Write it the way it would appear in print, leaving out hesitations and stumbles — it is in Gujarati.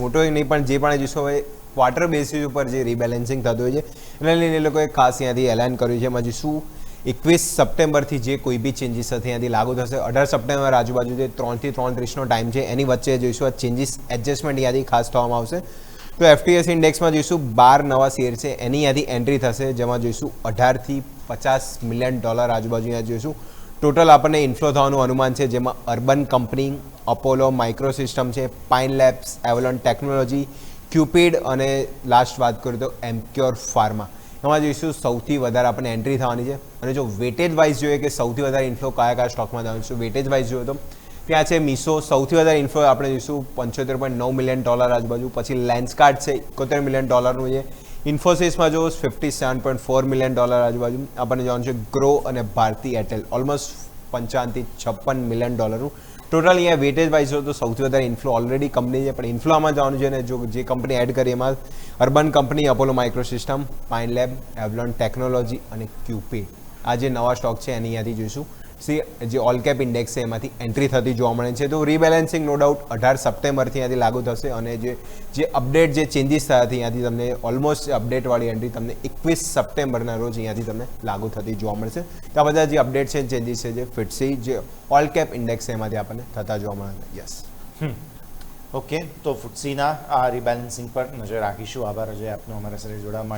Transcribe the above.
મોટો નહીં પણ જે પણ જોઈશું હવે ક્વાર્ટર બેસિસ ઉપર જે રીબેલેન્સિંગ થતું હોય છે એને લઈને એ લોકોએ ખાસ અહીંયાથી એલાન કર્યું છે. એમાં જોઈશું 21 સપ્ટેમ્બરથી જે કોઈ બી ચેન્જીસ સાથે અહીંયાથી લાગુ થશે. 18 સપ્ટેમ્બર આજુબાજુ જે 3 થી 3:30નો ટાઈમ છે એની વચ્ચે જોઈશું આ ચેન્જીસ એડજસ્ટમેન્ટ અહીંયાથી ખાસ થવામાં આવશે. તો એફટીએસ ઇન્ડેક્સમાં જોઈશું 12 નવા શેર છે એની અહીંયાથી એન્ટ્રી થશે, જેમાં જોઈશું 18 થી $50 મિલિયન આજુબાજુ અહીંયા જોઈશું ટોટલ આપણને ઇન્ફ્લો થવાનું અનુમાન છે, જેમાં અર્બન કંપની, અપોલો માઇક્રોસિસ્ટમ છે, પાઇન લેબ્સ, એવલોન ટેકનોલોજી, ક્યુપિડ અને લાસ્ટ વાત કરીએ તો એમ્ક્યોર ફાર્મા. એમાં જોઈશું સૌથી વધારે આપણને એન્ટ્રી થવાની છે. અને જો વેટેજ વાઇઝ જોઈએ કે સૌથી વધારે ઇન્ફ્લો કયા સ્ટોકમાં થવાનું છે, વેટેજ વાઇઝ જોઈએ તો ત્યાં છે મીસો, સૌથી વધારે ઇન્ફ્લો આપણે જોઈશું $75.9 મિલિયન આજુબાજુ. પછી લેન્સકાર્ટ છે $71 મિલિયન છે. ઇન્ફોસિસમાં જો $57.4 મિલિયન આજુબાજુ આપણને જોવાનું છે. ગ્રો અને ભારતી એરટેલ ઓલમોસ્ટ 55 થી 56 મિલિયન ડોલરનું ટોટલ અહીંયા વેટેજ વાઇઝ હોય તો સૌથી વધારે ઇન્ફ્લો ઓલરેડી કંપની છે, પણ ઇન્ફ્લોમાં જવાનું છે. અને જો જે કંપની એડ કરી એમાં urban company, Apollo માઇક્રોસિસ્ટમ, pine lab, Avalon technology અને ક્યુપિડ આ જે નવા સ્ટોક છે એની અહીંયાથી જોઈશું જે ઓલ કેપ ઇન્ડેક્સ છે એમાંથી એન્ટ્રી થતી જોવા મળે છે. તો રીબેલેન્સિંગ નો ડાઉટ 18 સપ્ટેમ્બરથી અહીંયાથી લાગુ થશે અને જે અપડેટ જે ચેન્જીસ થયા હતી અહીંયાથી તમને ઓલમોસ્ટ અપડેટવાળી એન્ટ્રી તમને 21 સપ્ટેમ્બરના રોજ અહીંયાથી તમને લાગુ થતી જોવા મળશે. તો આ બધા જે અપડેટ છે, ચેન્જીસ છે, જે ફિટસી જે ઓલ કેપ ઇન્ડેક્સ છે એમાંથી આપણને થતા જોવા મળે. યસ, ઓકે, તો ફુટ્સીના આ રીબેલેન્સિંગ પર નજર રાખીશું. આભાર અજય આપનો અમારા સાથે જોડાવા માટે.